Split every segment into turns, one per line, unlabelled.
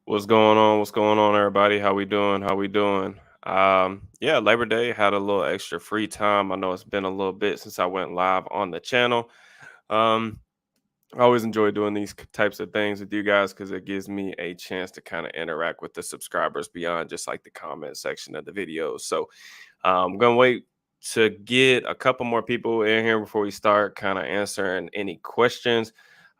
What's going on? What's going on, everybody? How we doing? How we doing? Yeah, Labor Day had a little extra free time. I know it's been a little bit since I went live on the channel. Um, I always enjoy doing these types of things with you guys because it gives me a chance to kind of interact with the subscribers beyond just like the comment section of the videos. So I'm gonna wait to get a couple more people in here before we start kind of answering any questions.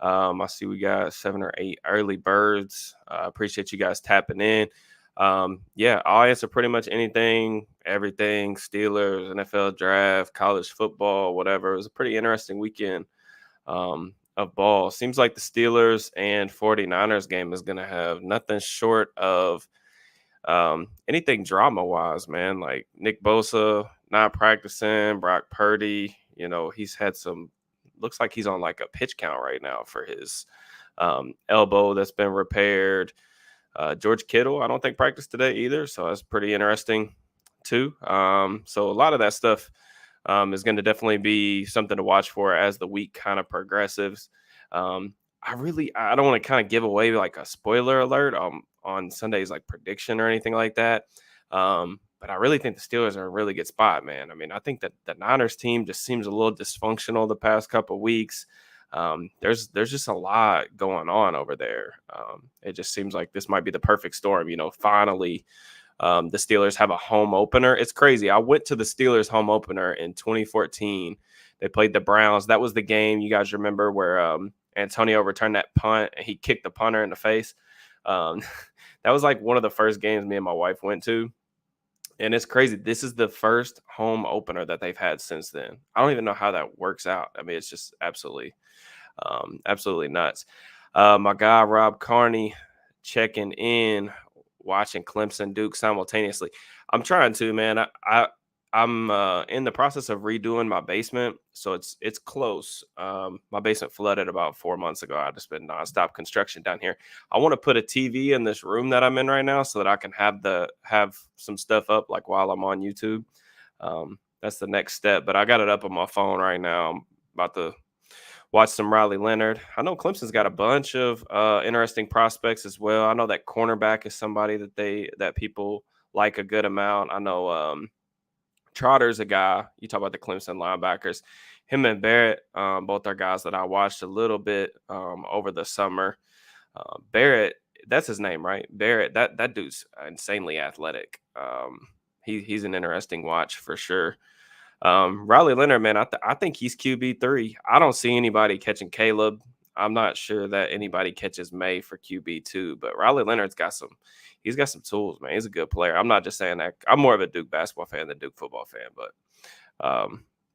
I see we got 7 or 8 early birds. Appreciate you guys tapping in. Yeah, I'll answer pretty much anything, everything Steelers, NFL draft, college football, whatever. It was a pretty interesting weekend of ball. Seems like the Steelers and 49ers game is going to have nothing short of anything drama wise, man. Like Nick Bosa not practicing, Brock Purdy, he's had some, looks like he's on like a pitch count right now for his elbow that's been repaired. George Kittle, I don't think practiced today either. So that's pretty interesting too. So a lot of that stuff is going to definitely be something to watch for as the week kind of progresses. I don't want to kind of give away like a spoiler alert on Sunday's like prediction or anything like that. But I really think the Steelers are in a really good spot, man. I mean, I think that the Niners team just seems a little dysfunctional the past couple weeks. There's just a lot going on over there. It just seems like this might be the perfect storm. Finally, the Steelers have a home opener. It's crazy. I went to the Steelers home opener in 2014. They played the Browns. That was the game you guys remember where Antonio returned that punt and he kicked the punter in the face. Um, that was like one of the first games me and my wife went to. And it's crazy. This is the first home opener that they've had since then. I don't even know how that works out. I mean, it's just absolutely nuts. My guy Rob Carney checking in, watching Clemson Duke simultaneously. I'm trying to, man. I'm in the process of redoing my basement, so it's close. My basement flooded about 4 months ago. I just been nonstop construction down here. I want to put a TV in this room that I'm in right now, so that I can have some stuff up like while I'm on YouTube. That's the next step, but I got it up on my phone right now. I'm about to watch some Riley Leonard. I know Clemson's got a bunch of interesting prospects as well. I know that cornerback is somebody that people like a good amount. I know Trotter's a guy. You talk about the Clemson linebackers. Him and Barrett, both are guys that I watched a little bit over the summer. Barrett, that's his name, right? Barrett. That dude's insanely athletic. He's an interesting watch for sure. Riley Leonard, man, I think he's QB3. I don't see anybody catching Caleb. I'm not sure that anybody catches May for QB2, but Riley Leonard's he's got some tools, man. He's a good player. I'm not just saying that. I'm more of a Duke basketball fan than Duke football fan, but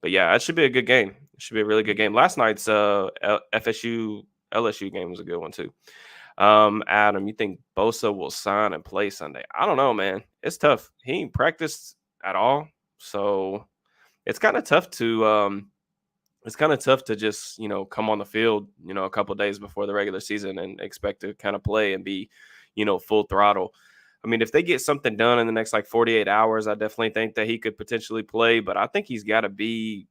yeah, it should be a good game. It should be a really good game. Last night's FSU LSU game was a good one too. Adam, you think Bosa will sign and play Sunday? I don't know, man. It's tough. He ain't practiced at all, so it's kind of tough to just come on the field a couple of days before the regular season and expect to kind of play and be full throttle. I mean, if they get something done in the next like 48 hours, I definitely think that he could potentially play, but I think he's got to be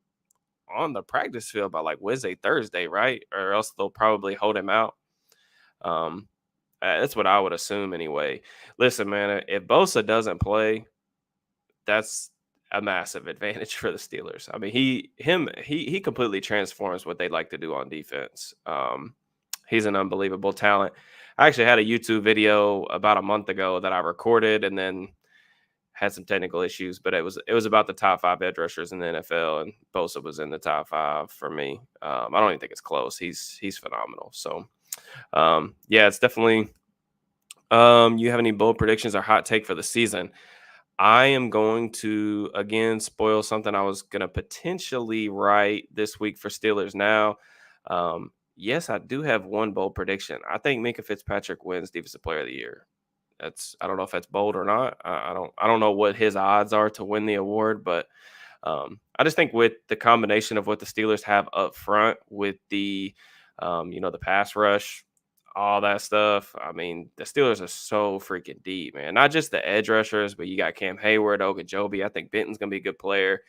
on the practice field by like Wednesday, Thursday, right? Or else they'll probably hold him out. That's what I would assume anyway. Listen, man, if Bosa doesn't play, that's a massive advantage for the Steelers. I mean, he completely transforms what they like to do on defense. He's an unbelievable talent. I actually had a YouTube video about a month ago that I recorded and then had some technical issues, but it was about the top 5 edge rushers in the NFL, and Bosa was in the top 5 for me. I don't even think it's close. He's phenomenal. So, yeah, it's definitely. You have any bold predictions or hot take for the season? I am going to again spoil something I was going to potentially write this week for Steelers Now. Yes, I do have one bold prediction. I think Minka Fitzpatrick wins Defensive Player of the Year. I don't know if that's bold or not. I don't know what his odds are to win the award, but I just think with the combination of what the Steelers have up front with the pass rush, all that stuff. I mean, the Steelers are so freaking deep, man. Not just the edge rushers, but you got Cam Hayward, Ogunjobi. I think Benton's going to be a good player.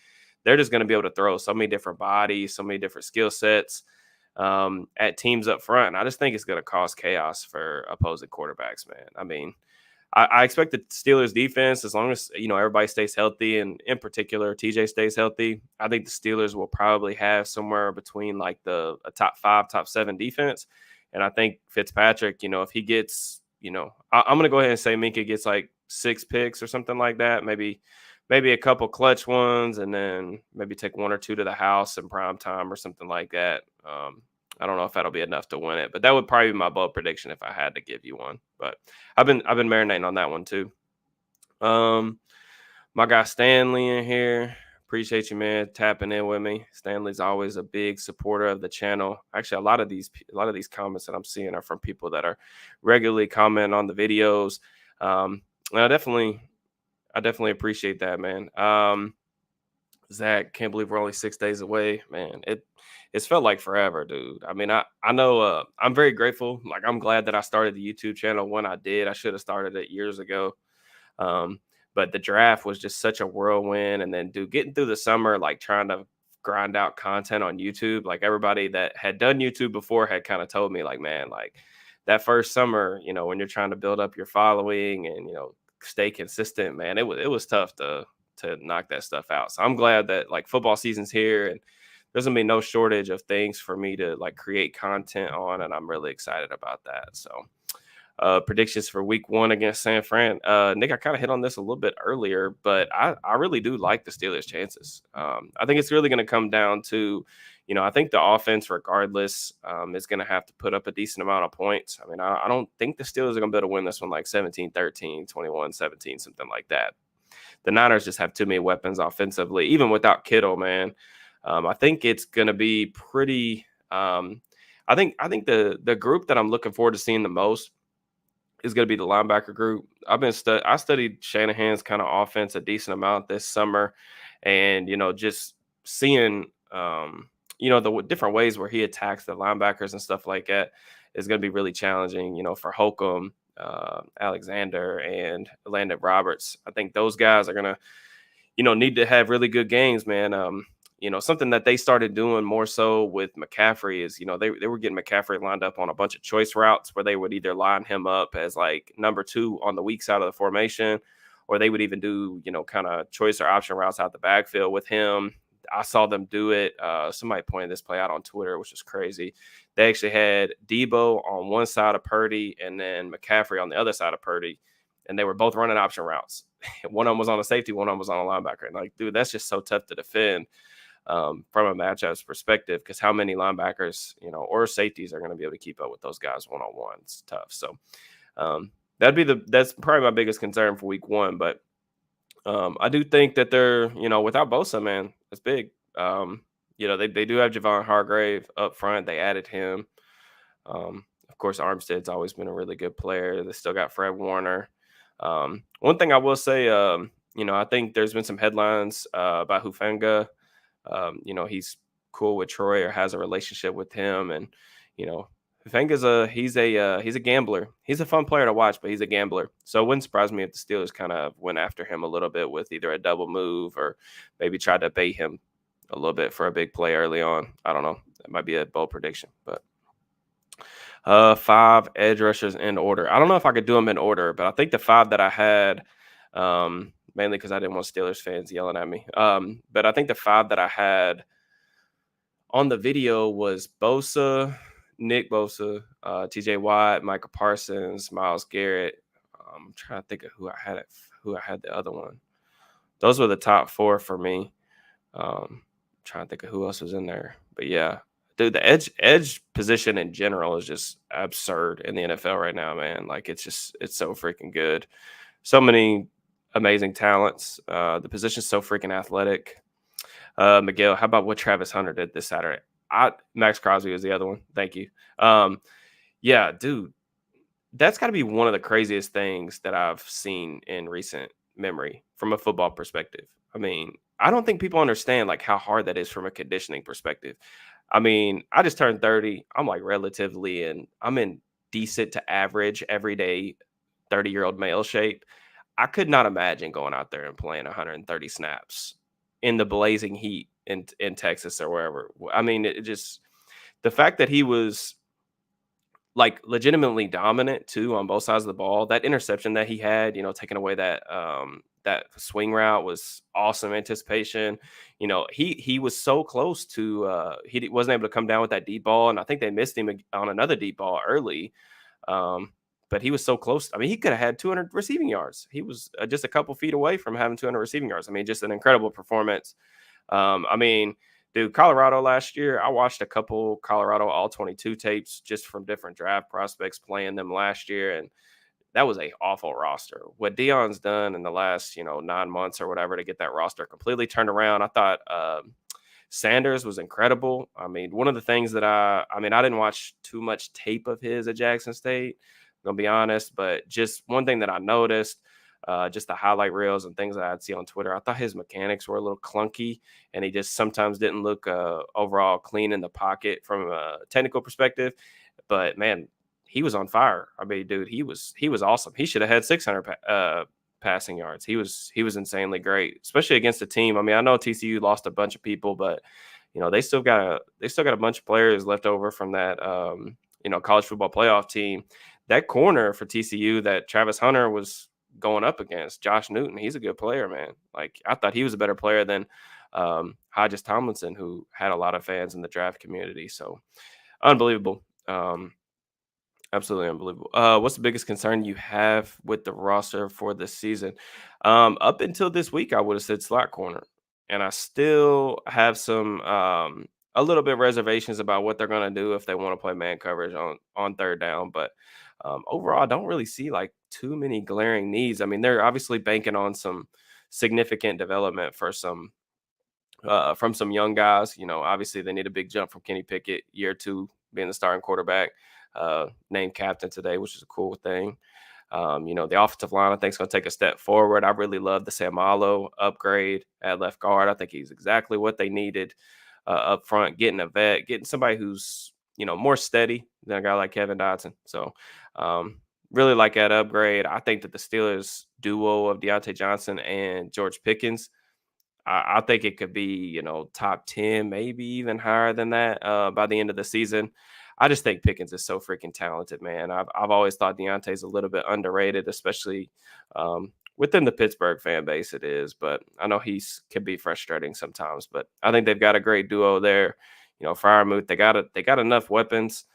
They're just going to be able to throw so many different bodies, so many different skill sets. at teams up front. And I just think it's going to cause chaos for opposing quarterbacks, man. I mean, I expect the Steelers defense, as long as everybody stays healthy, and in particular TJ stays healthy, I think the Steelers will probably have somewhere between like a top 5, top 7 defense. And I think Fitzpatrick, if he gets, I'm gonna go ahead and say Minka gets like 6 picks or something like that, maybe a couple clutch ones, and then maybe take 1 or 2 to the house in prime time or something like that. I don't know if that'll be enough to win it, but that would probably be my bold prediction if I had to give you one. But I've been marinating on that one too. Um, my guy Stanley in here. Appreciate you, man, tapping in with me. Stanley's always a big supporter of the channel. Actually, a lot of these comments that I'm seeing are from people that are regularly commenting on the videos. And I definitely appreciate that, man. Zach, can't believe we're only 6 days away, man. It's felt like forever, dude. I mean, I know I'm very grateful. Like, I'm glad that I started the YouTube channel when I did. I should have started it years ago. Um, but the draft was just such a whirlwind, and then dude, getting through the summer, like trying to grind out content on YouTube. Like, everybody that had done YouTube before had kind of told me, like, man, like that first summer, when you're trying to build up your following and stay consistent, man, it was tough to knock that stuff out. So I'm glad that like football season's here, and there's gonna be no shortage of things for me to like create content on, and I'm really excited about that. So predictions for week 1 against San Fran. Nick, I kind of hit on this a little bit earlier, but I really do like the Steelers' chances. I think it's really going to come down to, I think the offense, regardless, is going to have to put up a decent amount of points. I mean, I don't think the Steelers are going to be able to win this one like 17-13, 21-17, something like that. The Niners just have too many weapons offensively, even without Kittle, man. I think it's going to be pretty. I think the group that I'm looking forward to seeing the most is going to be the linebacker group. I studied Shanahan's kind of offense a decent amount this summer, and just seeing the different ways where he attacks the linebackers and stuff like that is going to be really challenging. For Holcomb, Alexander, and Landon Roberts. I think those guys are going to need to have really good games, man. Something that they started doing more so with McCaffrey is, they were getting McCaffrey lined up on a bunch of choice routes where they would either line him up as like number 2 on the weak side of the formation, or they would even do, kind of choice or option routes out the backfield with him. I saw them do it. Somebody pointed this play out on Twitter, which is crazy. They actually had Debo on one side of Purdy and then McCaffrey on the other side of Purdy, and they were both running option routes. One of them was on a safety, one of them was on a linebacker. And like, dude, that's just so tough to defend from a matchups perspective, because how many linebackers, or safeties are going to be able to keep up with those guys one-on-one? It's tough. So that's probably my biggest concern for week 1. But I do think that they're, without Bosa, man, it's big. They do have Javon Hargrave up front. They added him. Of course, Armstead's always been a really good player. They still got Fred Warner. One thing I will say, I think there's been some headlines about Hufanga. He's cool with Troy or has a relationship with him, and Hufanga's he's a gambler. He's a fun player to watch, but he's a gambler. So it wouldn't surprise me if the Steelers kind of went after him a little bit with either a double move or maybe tried to bait him a little bit for a big play early on. I don't know. That might be a bold prediction, but 5 edge rushers in order. I don't know if I could do them in order, but I think the 5 that I had, mainly because I didn't want Steelers fans yelling at me. But I think the 5 that I had on the video was Bosa, Nick Bosa, TJ Watt, Micah Parsons, Myles Garrett. I'm trying to think of who I had the other one. Those were the top 4 for me. Trying to think of who else was in there. But yeah, dude, the edge position in general is just absurd in the NFL right now, man. Like, it's so freaking good. So many amazing talents. The position's so freaking athletic. Miguel, how about what Travis Hunter did this Saturday? Max Crosby was the other one. Thank you. Yeah, dude, that's got to be one of the craziest things that I've seen in recent memory from a football perspective. I mean, I don't think people understand like how hard that is from a conditioning perspective. I mean, I just turned 30. I'm like relatively, and I'm in decent to average everyday 30-year-old male shape. I could not imagine going out there and playing 130 snaps in the blazing heat in Texas or wherever. I mean, it just, the fact that he was like legitimately dominant too on both sides of the ball. That interception that he had, taking away that swing route was awesome anticipation. He was so close to wasn't able to come down with that deep ball, and I think they missed him on another deep ball early. Um, but he was so close. I mean, he could have had 200 receiving yards. He was just a couple feet away from having 200 receiving yards. I mean, just an incredible performance. I mean, dude, Colorado last year, I watched a couple Colorado all 22 tapes just from different draft prospects playing them last year. And that was a awful roster. What Dion's done in the last, 9 months or whatever to get that roster completely turned around. I thought Sanders was incredible. I mean, one of the things that I didn't watch too much tape of his at Jackson State, I'm gonna be honest, but just one thing that I noticed, just the highlight reels and things that I'd see on Twitter, I thought his mechanics were a little clunky, and he just sometimes didn't look overall clean in the pocket from a technical perspective. But man, he was on fire. I mean, dude, he was awesome. He should have had 600 passing yards. He was insanely great, especially against a team. I mean, I know TCU lost a bunch of people, but they still got a bunch of players left over from that college football playoff team. That corner for TCU that Travis Hunter was going up against, Josh Newton, he's a good player, man. Like I thought he was a better player than Hodges Tomlinson, who had a lot of fans in the draft community. So unbelievable. Absolutely unbelievable. What's the biggest concern you have with the roster for this season? Up until this week, I would have said slot corner, and I still have some a little bit reservations about what they're going to do if they want to play man coverage on third down. But overall, I don't really see like too many glaring needs. I mean, they're obviously banking on some significant development for some from some young guys. Obviously they need a big jump from Kenny Pickett, year two being the starting quarterback, named captain today, which is a cool thing. The offensive line I think is going to take a step forward. I really love the Samalo upgrade at left guard. I think he's exactly what they needed up front, getting a vet, getting somebody who's more steady than a guy like Kevin Dotson. So really like that upgrade. I think that the Steelers duo of Deontay Johnson and George Pickens, I think it could be, top 10, maybe even higher than that by the end of the season. I just think Pickens is so freaking talented, man. I've always thought Deontay's a little bit underrated, especially within the Pittsburgh fan base. It is, but I know can be frustrating sometimes. But I think they've got a great duo there. Freiermuth, they got enough weapons.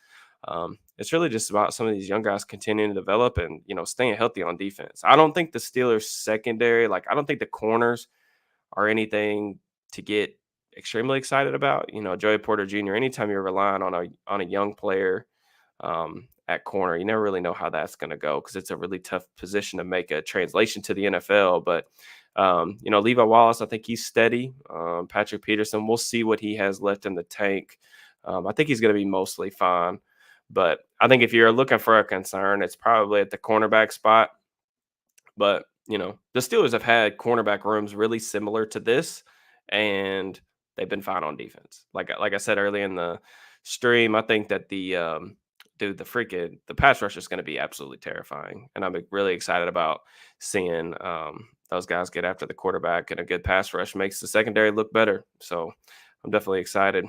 It's really just about some of these young guys continuing to develop and staying healthy on defense. I don't think the Steelers secondary, like I don't think the corners are anything to get extremely excited about. Joey Porter Jr., anytime you're relying on a young player at corner, you never really know how that's going to go because it's a really tough position to make a translation to the NFL. But Levi Wallace, I think he's steady. Patrick Peterson, we'll see what he has left in the tank. I think he's going to be mostly fine. But I think if you're looking for a concern, it's probably at the cornerback spot. But the Steelers have had cornerback rooms really similar to this, and they've been fine on defense. Like I said early in the stream, I think that the pass rush is going to be absolutely terrifying, and I'm really excited about seeing those guys get after the quarterback, and a good pass rush makes the secondary look better. So I'm definitely excited.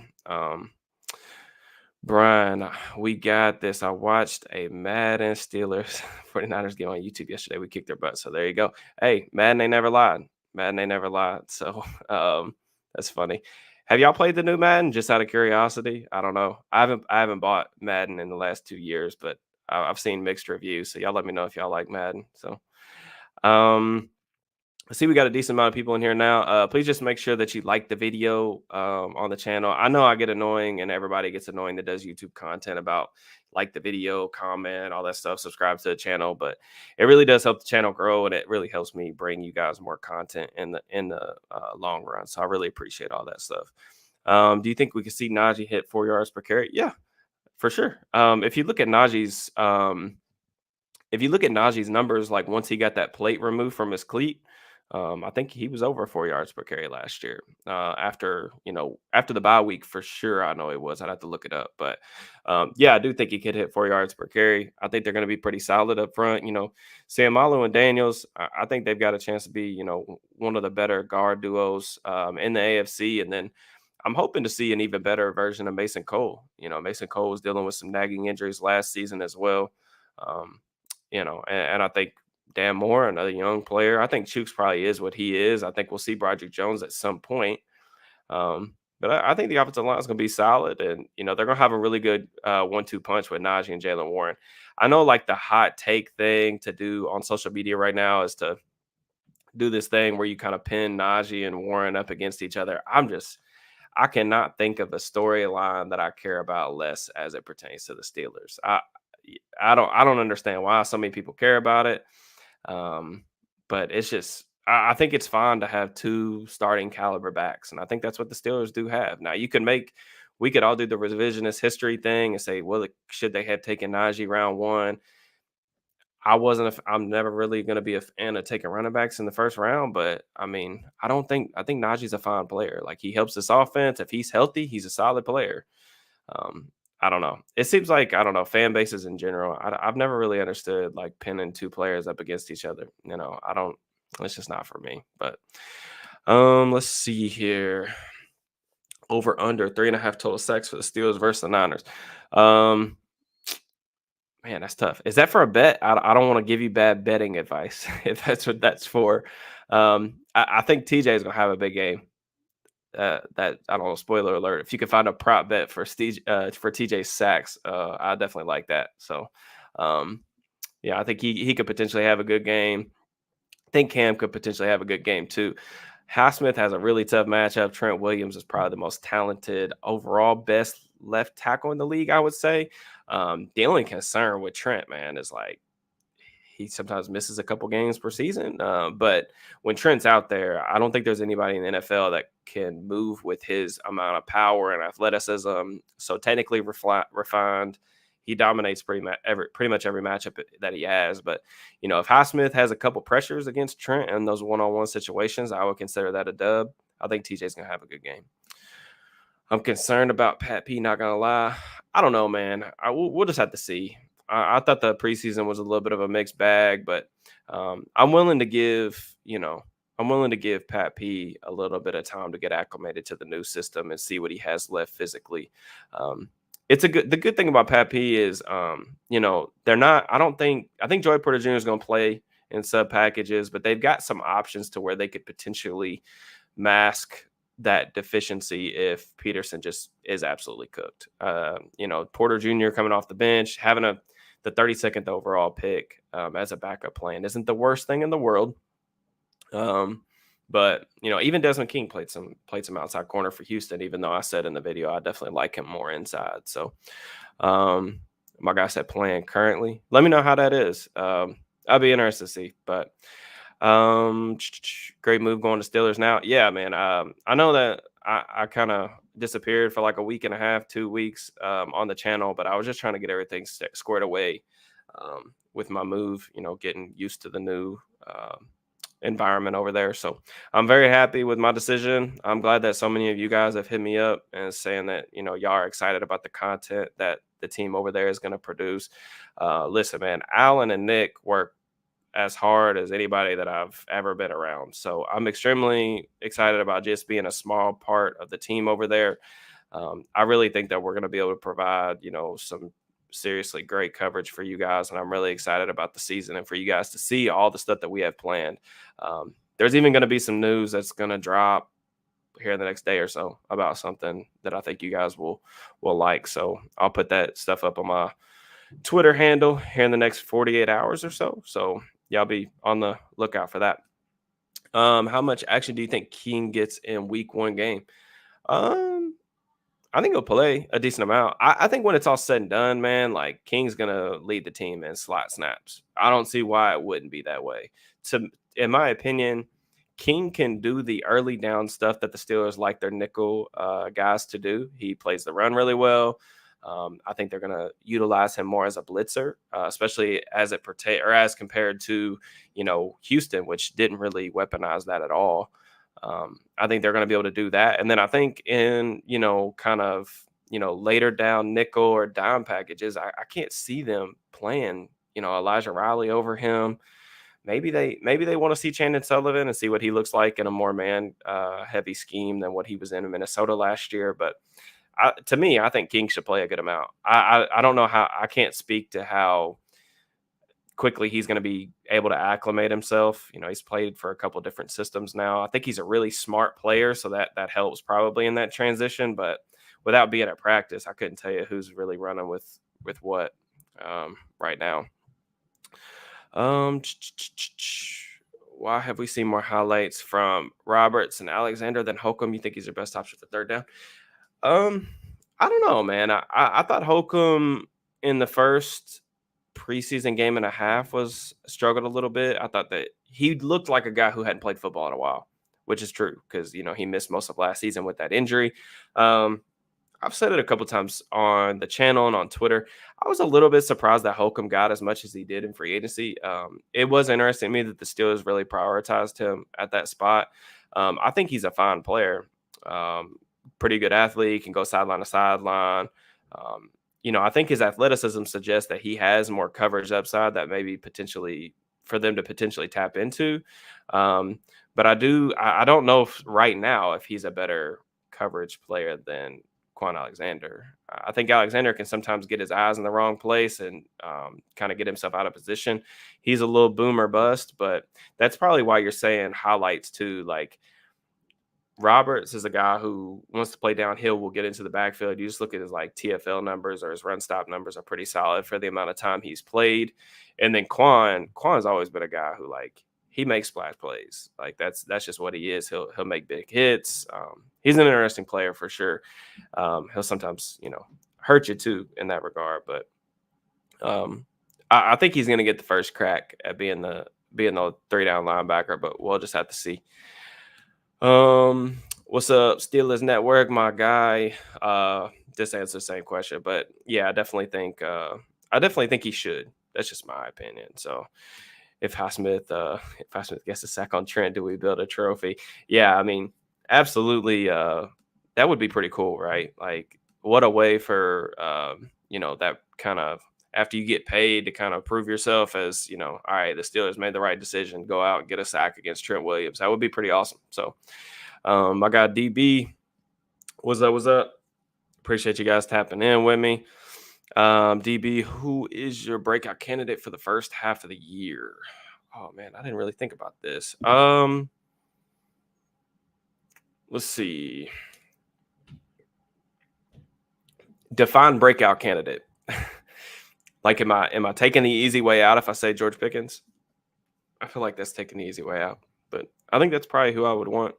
Brian, we got this. I watched a Madden Steelers 49ers game on YouTube yesterday. We kicked their butt. So there you go. Hey, Madden ain't never lied. Madden ain't never lied. So that's funny. Have y'all played the new Madden? Just out of curiosity. I don't know. I haven't bought Madden in the last 2 years, but I've seen mixed reviews. So y'all let me know if y'all like Madden. So I see we got a decent amount of people in here now. Please just make sure that you like the video on the channel. I know I get annoying, and everybody gets annoying that does YouTube content about like the video, comment, all that stuff, subscribe to the channel. But it really does help the channel grow, and it really helps me bring you guys more content in the long run. So I really appreciate all that stuff. Do you think we could see Najee hit 4 yards per carry? Yeah, for sure. If you look at Najee's numbers, like once he got that plate removed from his cleat, I think he was over 4 yards per carry last year. After the bye week, for sure. I know it was. I'd have to look it up, but yeah, I do think he could hit 4 yards per carry. I think they're going to be pretty solid up front. Sam Malo and Daniels, I think they've got a chance to be one of the better guard duos in the AFC, and then I'm hoping to see an even better version of Mason Cole. Mason Cole was dealing with some nagging injuries last season as well. Um, and I think Dan Moore, another young player. I think Chooks probably is what he is. I think we'll see Broderick Jones at some point. But I think the offensive line is going to be solid, and they're going to have a really good 1-2 punch with Najee and Jalen Warren. I know, like the hot take thing to do on social media right now is to do this thing where you kind of pin Najee and Warren up against each other. I cannot think of a storyline that I care about less as it pertains to the Steelers. I don't understand why so many people care about it. But it's just I think it's fine to have two starting caliber backs, and I think that's what the Steelers do have. Now we could all do the revisionist history thing and say, well, should they have taken Najee round one? I'm never really going to be a fan of taking running backs in the first round, but I mean, I think Najee's a fine player. Like he helps this offense. If he's healthy, he's a solid player. Um, I don't know. It seems like I don't know fan bases in general. I've never really understood like pinning two players up against each other. I don't. It's just not for me. But let's see here. Over under 3.5 total sacks for the Steelers versus the Niners. Um, Man, that's tough. Is that for a bet? I don't want to give you bad betting advice if that's what that's for. I think TJ is gonna have a big game. That I don't know. Spoiler alert! If you can find a prop bet for for TJ sacks, I definitely like that. So, um, yeah, I think he could potentially have a good game. I think Cam could potentially have a good game too. Highsmith has a really tough matchup. Trent Williams is probably the most talented overall, best left tackle in the league, I would say. The only concern with Trent, man, is like he sometimes misses a couple games per season. But when Trent's out there, I don't think there's anybody in the NFL that can move with his amount of power and athleticism. So technically refined, he dominates pretty much every matchup that he has. But if Highsmith has a couple pressures against Trent in those one-on-one situations, I would consider that a dub. I think TJ's gonna have a good game. I'm concerned about Pat P. Not gonna lie, I don't know, man. We'll just have to see. I thought the preseason was a little bit of a mixed bag, but I'm willing to give Pat P a little bit of time to get acclimated to the new system and see what he has left physically. The good thing about Pat P is, they're not. I think Joey Porter Jr. is going to play in sub packages, but they've got some options to where they could potentially mask that deficiency if Peterson just is absolutely cooked. Porter Jr. coming off the bench, having the 32nd overall pick as a backup plan isn't the worst thing in the world. But even Desmond King played some outside corner for Houston, even though I said in the video I definitely like him more inside. So my guy said playing currently. Let me know how that is. I'll be interested to see. But great move going to Steelers now. Yeah, man. I know that I kind of disappeared for like a week and a half, 2 weeks on the channel, but I was just trying to get everything squared away with my move, getting used to the new environment over there. So I'm very happy with my decision. I'm glad that so many of you guys have hit me up and saying that, y'all are excited about the content that the team over there is going to produce. Listen, man, Alan and Nick work as hard as anybody that I've ever been around. So I'm extremely excited about just being a small part of the team over there. I really think that we're going to be able to provide, some seriously great coverage for you guys. And I'm really excited about the season and for you guys to see all the stuff that we have planned. There's even going to be some news that's going to drop here in the next day or so about something that I think you guys will like. So I'll put that stuff up on my Twitter handle here in the next 48 hours or so. So y'all be on the lookout for that. How much action do you think King gets in week one game? I think he'll play a decent amount. I think when it's all said and done, man, like King's gonna lead the team in slot snaps. I don't see why it wouldn't be that way. In my opinion, King can do the early down stuff that the Steelers like their nickel guys to do. He plays the run really well. I think they're going to utilize him more as a blitzer, especially as it pertains or as compared to, Houston, which didn't really weaponize that at all. I think they're going to be able to do that. And then I think in, kind of, later down nickel or dime packages, I can't see them playing, Elijah Riley over him. maybe they want to see Chandon Sullivan and see what he looks like in a more man heavy scheme than what he was in Minnesota last year. But to me, I think King should play a good amount. I don't know how I can't speak to how quickly he's going to be able to acclimate himself. He's played for a couple different systems now. I think he's a really smart player, so that helps probably in that transition. But without being at practice, I couldn't tell you who's really running with what right now. Um, why have we seen more highlights from Roberts and Alexander than Holcomb? You think he's your best option for third down? Um, I don't know, man. I thought Holcomb in the first preseason game and a half was struggled a little bit. I thought that he looked like a guy who hadn't played football in a while, which is true because he missed most of last season with that injury. Um, I've said it a couple times on the channel and on Twitter. I was a little bit surprised that Holcomb got as much as he did in free agency. It was interesting to me that the Steelers really prioritized him at that spot. I think he's a fine player, pretty good athlete, can go sideline to sideline. I think his athleticism suggests that he has more coverage upside that maybe potentially for them to potentially tap into. But I don't know if right now if he's a better coverage player than Quan Alexander. I think Alexander can sometimes get his eyes in the wrong place and kind of get himself out of position. He's a little boomer bust, but that's probably why you're saying highlights too. Like Roberts is a guy who wants to play downhill, will get into the backfield. You just look at his like TFL numbers or his run stop numbers are pretty solid for the amount of time he's played. And then Quan's always been a guy who like he makes splash plays. Like that's just what he is. He'll make big hits. He's an interesting player for sure. He'll sometimes hurt you too in that regard, but I think he's going to get the first crack at being the 3-down linebacker. But we'll just have to see. What's up, Steelers Network? My guy. Just answer the same question, but yeah, I definitely think he should. That's just my opinion. So if Highsmith gets a sack on Trent, do we build a trophy? Yeah, I mean, absolutely. That would be pretty cool, right? Like, what a way for that kind of after you get paid to kind of prove yourself as all right, the Steelers made the right decision, go out and get a sack against Trent Williams. That would be pretty awesome. So, I got DB. What's up? Appreciate you guys tapping in with me. DB, who is your breakout candidate for the first half of the year? Oh man, I didn't really think about this. Let's see. Define breakout candidate. Like, am I taking the easy way out if I say George Pickens? I feel like that's taking the easy way out, but I think that's probably who I would want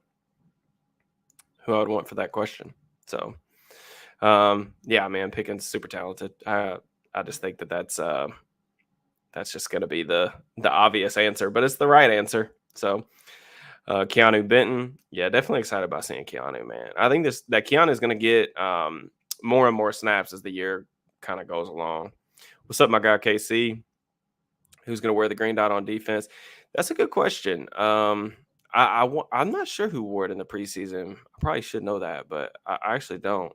for that question. So, yeah, man, Pickens super talented. I just think that's just going to be the obvious answer, but it's the right answer. So, Keanu Benton, yeah, definitely excited about seeing Keanu, man. I think that Keanu is going to get more and more snaps as the year kind of goes along. What's up, my guy KC? Who's going to wear the green dot on defense? That's a good question. I'm not sure who wore it in the preseason. I probably should know that, but I actually don't.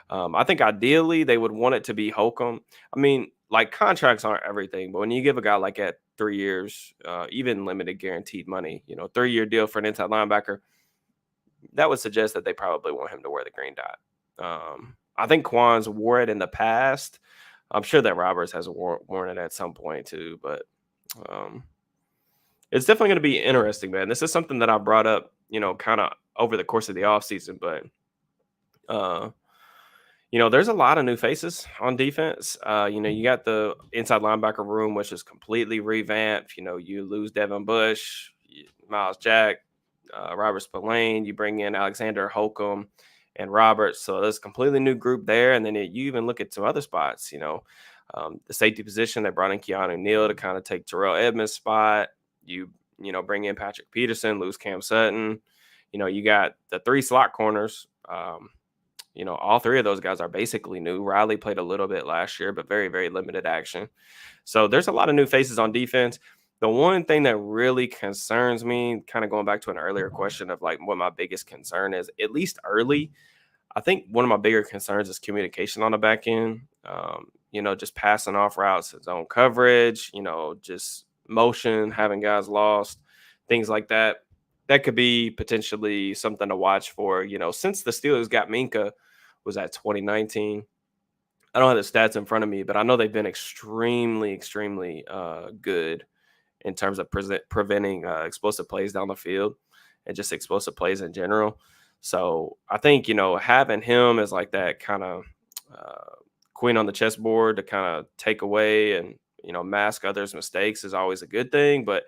I think ideally they would want it to be Holcomb. I mean, like contracts aren't everything, but when you give a guy like at 3 years, even limited guaranteed money, 3-year deal for an inside linebacker, that would suggest that they probably want him to wear the green dot. I think Quan's wore it in the past. I'm sure that Roberts has worn it at some point too, but it's definitely going to be interesting, man. This is something that I brought up, kind of over the course of the offseason, but there's a lot of new faces on defense. You got the inside linebacker room, which is completely revamped. You lose Devin Bush, Miles Jack, Robert Spillane. You bring in Alexander Holcomb and Roberts. So there's a completely new group there. And then you even look at some other spots, the safety position. They brought in Keanu Neal to kind of take Terrell Edmonds' spot. You bring in Patrick Peterson, lose Cam Sutton. You got the 3 slot corners. All 3 of those guys are basically new. Riley played a little bit last year, but very, very limited action. So there's a lot of new faces on defense. The one thing that really concerns me, kind of going back to an earlier question of like what my biggest concern is, at least early, I think one of my bigger concerns is communication on the back end. Just passing off routes, zone coverage, just motion, having guys lost, things like that. That could be potentially something to watch for. Since the Steelers got Minka, was that 2019? I don't have the stats in front of me, but I know they've been extremely, extremely good in terms of preventing explosive plays down the field and just explosive plays in general. So I think, having him as like that kind of uh, queen on the chessboard to kind of take away and, mask others' mistakes is always a good thing. But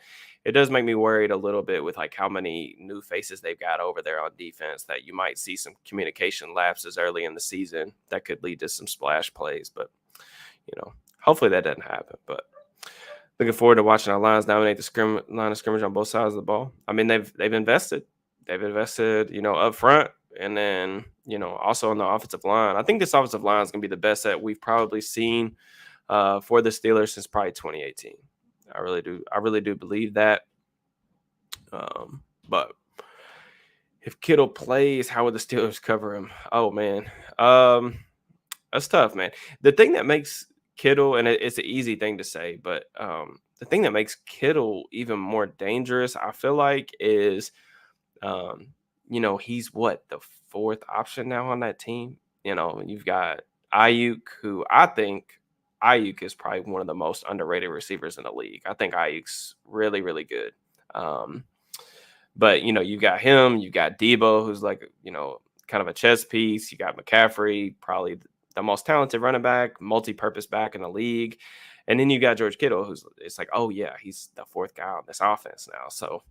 it does make me worried a little bit with like how many new faces they've got over there on defense that you might see some communication lapses early in the season that could lead to some splash plays. But, hopefully that doesn't happen. But looking forward to watching our Lions dominate the line of scrimmage on both sides of the ball. I mean, they've invested. They've invested, up front and then, also on the offensive line. I think this offensive line is going to be the best that we've probably seen for the Steelers since probably 2018. I really do. I really do believe that. But if Kittle plays, how would the Steelers cover him? Oh, man. That's tough, man. The thing that makes Kittle, and it's an easy thing to say, but the thing that makes Kittle even more dangerous, I feel like, is he's what, the fourth option now on that team. You've got Ayuk, who I think Ayuk is probably one of the most underrated receivers in the league. I think Ayuk's really, really good. But you got him, you got Debo, who's like, kind of a chess piece. You got McCaffrey, probably the most talented running back, multi-purpose back in the league. And then you got George Kittle, it's like, oh yeah, he's the fourth guy on this offense now. So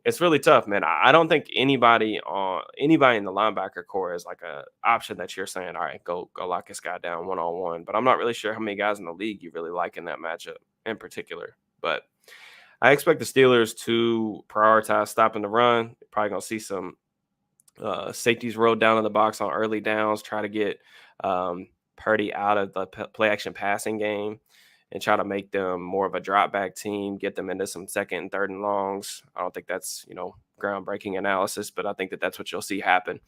it's really tough, man. I don't think anybody in the linebacker core is like a option that you're saying, all right, go lock this guy down one-on-one. But I'm not really sure how many guys in the league you really like in that matchup in particular. But I expect the Steelers to prioritize stopping the run. Probably gonna see some safeties rolled down in the box on early downs, try to get Purdy out of the play action passing game and try to make them more of a drop back team, get them into some second and third and longs. I don't think that's, groundbreaking analysis, but I think that that's what you'll see happen.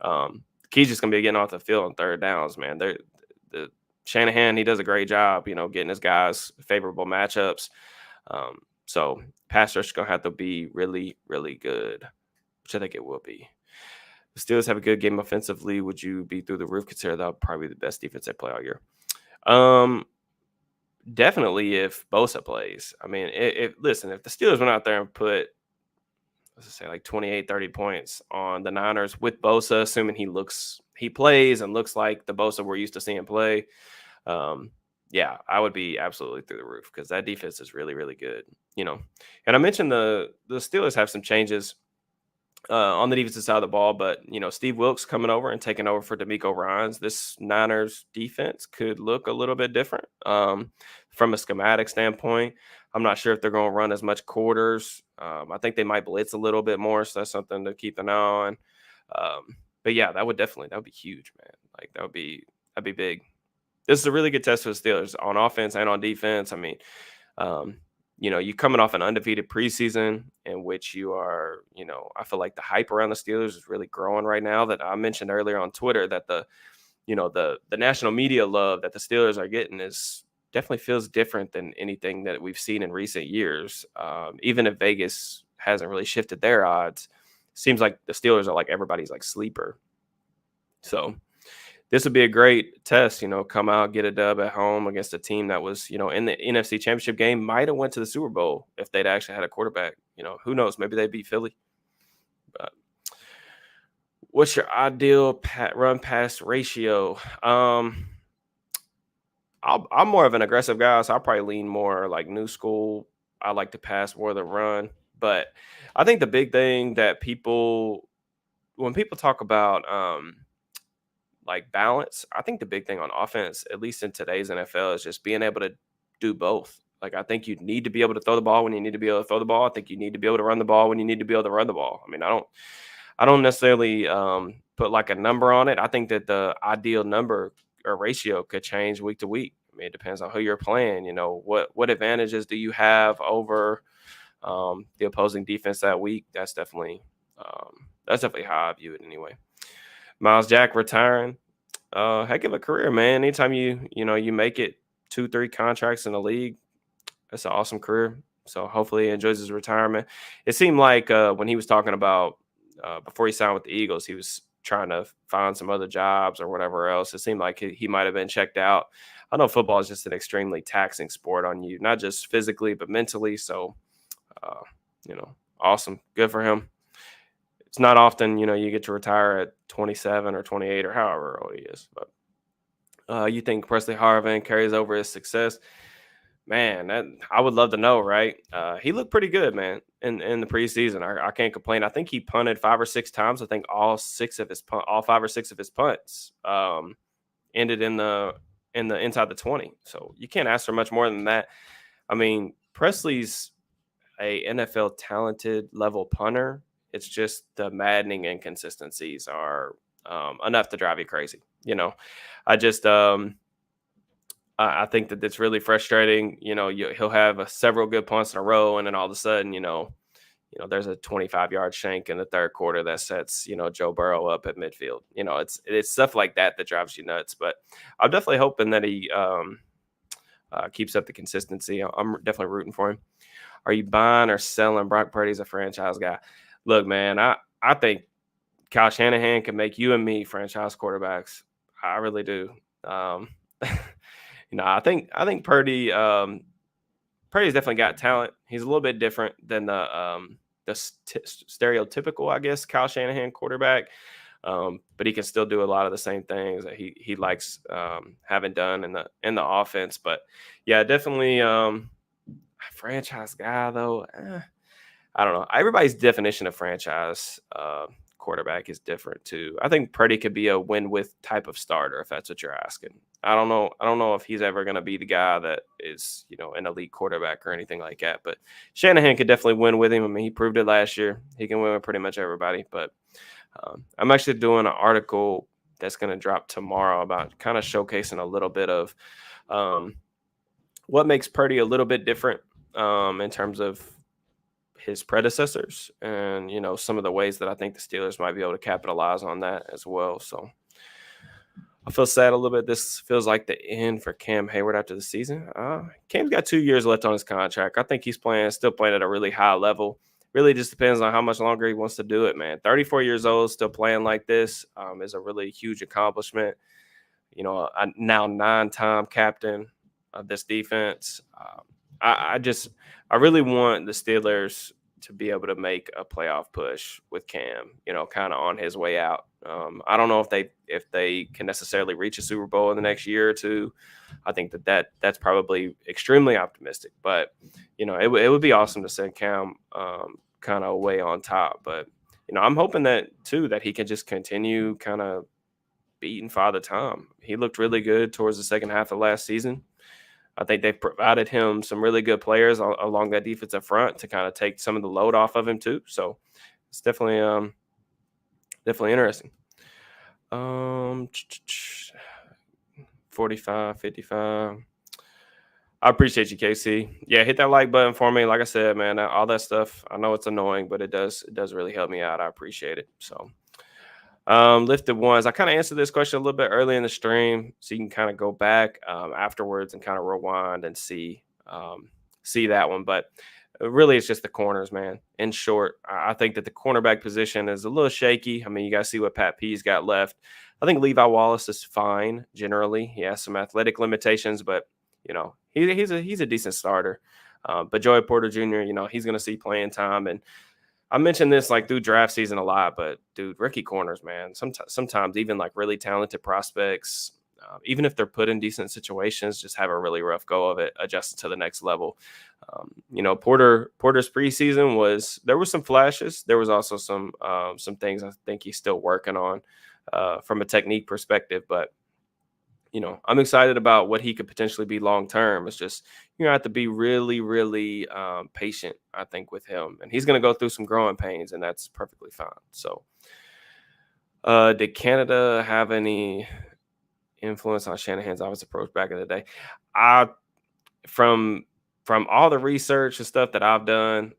The key's just going to be getting off the field on third downs, man. The Shanahan, he does a great job, getting his guys favorable matchups. So pass rush is going to have to be really, really good, which I think it will be. The Steelers have a good game offensively. Would you be through the roof? Consider that probably the best defense they play all year. Definitely if Bosa plays. I mean, if the Steelers went out there and put, let's just say like 28, 30 points on the Niners with Bosa, assuming he plays and looks like the Bosa we're used to seeing play. Yeah, I would be absolutely through the roof because that defense is really, really good. And I mentioned the Steelers have some changes on the defensive side of the ball, but Steve Wilks coming over and taking over for DeMeco Ryans, this Niners defense could look a little bit different from a schematic standpoint. I'm not sure if they're going to run as much quarters. I think they might blitz a little bit more, so that's something to keep an eye on. But yeah, that would be huge, man. Like that'd be big. This is a really good test for the Steelers on offense and on defense. I mean, you're coming off an undefeated preseason in which you are, I feel like the hype around the Steelers is really growing right now. That I mentioned earlier on Twitter that the national media love that the Steelers are getting is definitely feels different than anything that we've seen in recent years. Even if Vegas hasn't really shifted their odds, seems like the Steelers are like everybody's like sleeper. So this would be a great test, come out, get a dub at home against a team that was, in the NFC Championship game, might have went to the Super Bowl if they'd actually had a quarterback. Who knows? Maybe they beat Philly. But what's your ideal run pass ratio? I'm more of an aggressive guy, so I'll probably lean more like new school. I like to pass more than run. But I think the big thing that when people talk about like balance, I think the big thing on offense, at least in today's NFL, is just being able to do both. Like I think you need to be able to throw the ball when you need to be able to throw the ball. I think you need to be able to run the ball when you need to be able to run the ball. I mean, I don't necessarily put like a number on it. I think that the ideal number or ratio could change week to week. I mean, it depends on who you're playing. What advantages do you have over the opposing defense that week? That's definitely how I view it anyway. Miles Jack retiring, heck of a career, man. Anytime you make it 2-3 contracts in the league, That's an awesome career. So hopefully he enjoys his retirement. It seemed like when he was talking about before he signed with the Eagles, he was trying to find some other jobs or whatever else. It seemed like he might have been checked out. I know football is just an extremely taxing sport on you, not just physically but mentally. So, uh, awesome, good for him. It's not often you get to retire at 27 or 28 or however old he is. But you think Presley Harvin carries over his success? Man, that I would love to know, right? He looked pretty good, man, in the preseason. I can't complain. I think he punted 5 or 6 times. I think all 5 or 6 of his punts ended in the inside the 20. So you can't ask for much more than that. I mean, Presley's a NFL talented level punter. It's just the maddening inconsistencies are enough to drive you crazy. I just I think that it's really frustrating. He'll have several good punts in a row, and then all of a sudden, there's a 25-yard shank in the third quarter that sets Joe Burrow up at midfield. It's stuff like that that drives you nuts. But I'm definitely hoping that he keeps up the consistency. I'm definitely rooting for him. Are you buying or selling Brock Purdy as a franchise guy? Look, man, I think Kyle Shanahan can make you and me franchise quarterbacks. I really do. Um, I think Purdy's definitely got talent. He's a little bit different than the stereotypical, I guess, Kyle Shanahan quarterback. But he can still do a lot of the same things that he likes having done in the offense. But yeah, definitely franchise guy though. I don't know. Everybody's definition of franchise quarterback is different too. I think Purdy could be a win with type of starter if that's what you're asking. I don't know. I don't know if he's ever going to be the guy that is, an elite quarterback or anything like that. But Shanahan could definitely win with him. I mean, he proved it last year. He can win with pretty much everybody. But I'm actually doing an article that's going to drop tomorrow about kind of showcasing a little bit of um, what makes Purdy a little bit different in terms of his predecessors and some of the ways that I think the Steelers might be able to capitalize on that as well. So I feel sad a little bit. This feels like the end for Cam Hayward after the season. Cam's got 2 years left on his contract. I think he's still playing at a really high level. Really just depends on how much longer he wants to do it, man. 34 years old, still playing like this is a really huge accomplishment. A now 9-time captain of this defense. I really want the Steelers to be able to make a playoff push with Cam, kind of on his way out. I don't know if they can necessarily reach a Super Bowl in the next year or two. I think that's probably extremely optimistic, but it would be awesome to send Cam kind of away on top. But I'm hoping that he can just continue kind of beating Father Time. He looked really good towards the second half of last season. I think they've provided him some really good players along that defensive front to kind of take some of the load off of him too. So it's definitely interesting. 45, 55. I appreciate you, KC. Yeah, hit that like button for me. Like I said, man, all that stuff. I know it's annoying, but it does really help me out. I appreciate it. So lifted ones. I kind of answered this question a little bit early in the stream, so you can kind of go back afterwards and kind of rewind and see that one. But really, it's just the corners, man. In short, I think that the cornerback position is a little shaky. I mean, you guys see what Pat P's got left. I think Levi Wallace is fine generally. He has some athletic limitations, but he's a decent starter. But Joey Porter Jr., he's going to see playing time. And I mentioned this like through draft season a lot, but dude, rookie corners, man, sometimes even like really talented prospects, even if they're put in decent situations, just have a really rough go of it, adjusting to the next level. Porter's preseason there were some flashes. There was also some things I think he's still working on from a technique perspective, but I'm excited about what he could potentially be long term. It's just you're gonna have to be really, really patient, I think, with him, and he's gonna go through some growing pains, and that's perfectly fine. So, did Canada have any influence on Shanahan's offensive approach back in the day? I from all the research and stuff that I've done,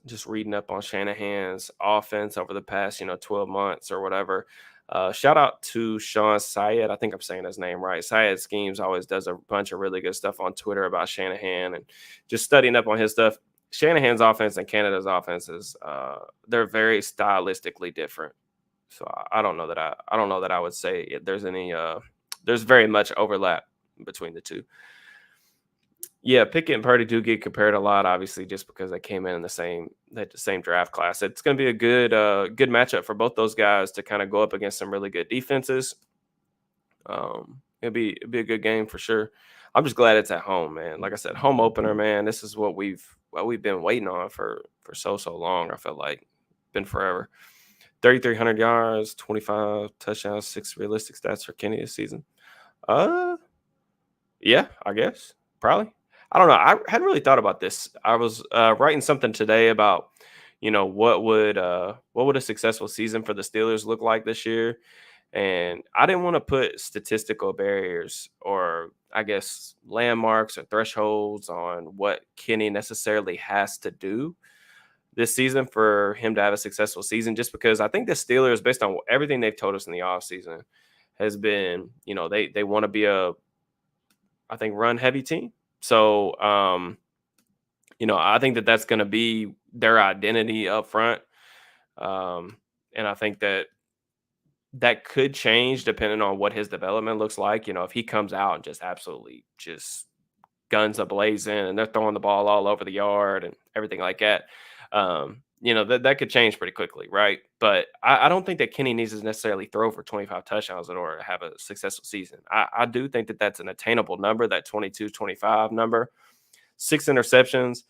just reading up on Shanahan's offense over the past 12 months or whatever. Shout out to Sean Syed. I think I'm saying his name right. Syed Schemes always does a bunch of really good stuff on Twitter about Shanahan and just studying up on his stuff. Shanahan's offense and Canada's offenses, they're very stylistically different. So I don't know that I don't know that I would say there's any there's very much overlap between the two. Yeah, Pickett and Purdy do get compared a lot, obviously, just because they came in the same draft class. It's going to be a good matchup for both those guys to kind of go up against some really good defenses. It'll be a good game for sure. I'm just glad it's at home, man. Like I said, home opener, man. This is what we've been waiting on for so long. I feel like been forever. 3,300 yards, 25 touchdowns, 6 realistic stats for Kenny this season. Uh, yeah, I guess probably. I don't know. I hadn't really thought about this. I was writing something today about, what would a successful season for the Steelers look like this year, and I didn't want to put statistical barriers or I guess landmarks or thresholds on what Kenny necessarily has to do this season for him to have a successful season, just because I think the Steelers, based on everything they've told us in the offseason, has been, they want to be I think, run heavy team. So, I think that that's going to be their identity up front. And I think that could change depending on what his development looks like. If he comes out and just absolutely just guns a blazing and they're throwing the ball all over the yard and everything like that, that could change pretty quickly, right? But I don't think that Kenny needs to necessarily throw for 25 touchdowns in order to have a successful season. I do think that that's an attainable number, that 22-25 number. 6 interceptions.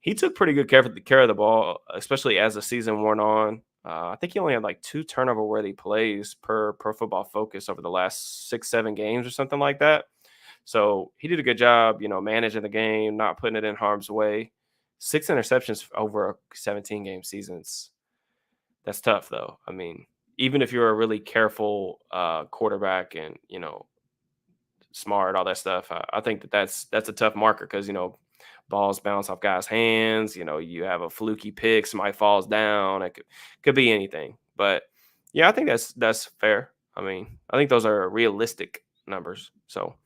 He took pretty good care of the ball, especially as the season wore on. I think he only had like 2 turnover-worthy plays per Pro Football Focus over the last 6-7 games or something like that. So he did a good job, managing the game, not putting it in harm's way. 6 interceptions over a 17-game seasons. That's tough, though. I mean, even if you're a really careful quarterback and smart, all that stuff, I think that's a tough marker because balls bounce off guys' hands. You have a fluky pick, somebody falls down. It could be anything. But yeah, I think that's fair. I mean, I think those are realistic numbers. So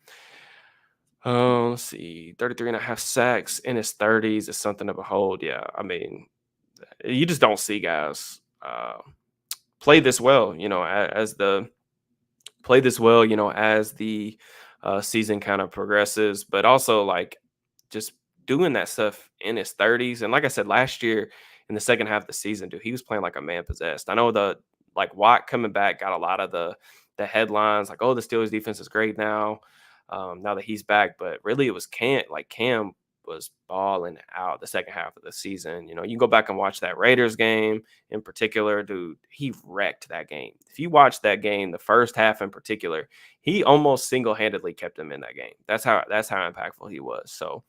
let's see, 33 and a half sacks in his 30s is something to behold. Yeah, I mean, you just don't see guys play this well, as the season kind of progresses, but also like just doing that stuff in his 30s. And like I said, last year in the second half of the season, dude, he was playing like a man possessed. I know the like Watt coming back got a lot of the headlines like, oh, the Steelers defense is great now that he's back. But really, it was Cam was balling out the second half of the season. You can go back and watch that Raiders game in particular, dude. He wrecked that game. If you watch that game, the first half in particular, he almost single-handedly kept him in that game. That's how impactful he was. So,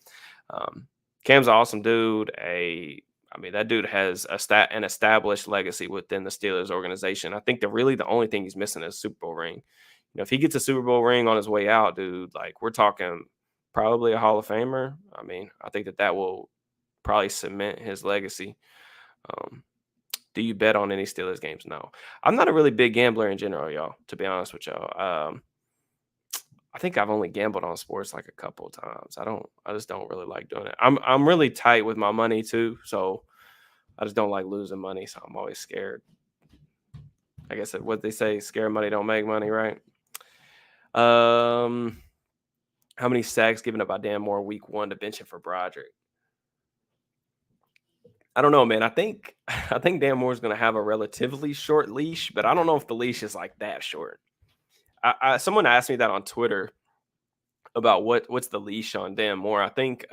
Cam's an awesome dude. I mean, that dude has an established legacy within the Steelers organization. I think the only thing he's missing is a Super Bowl ring. If he gets a Super Bowl ring on his way out, dude, like we're talking probably a Hall of Famer. I mean, I think that will probably cement his legacy. Do you bet on any Steelers games? No. I'm not a really big gambler in general, y'all, to be honest with y'all. I think I've only gambled on sports like a couple of times. I just don't really like doing it. I'm really tight with my money too, so I just don't like losing money, so I'm always scared. I guess what they say, scared money don't make money, right? How many sacks given up by Dan Moore week 1 to bench him for Broderick? I don't know, man. I think Dan Moore's going to have a relatively short leash, but I don't know if the leash is like that short. Someone asked me that on Twitter about what's the leash on Dan Moore. I think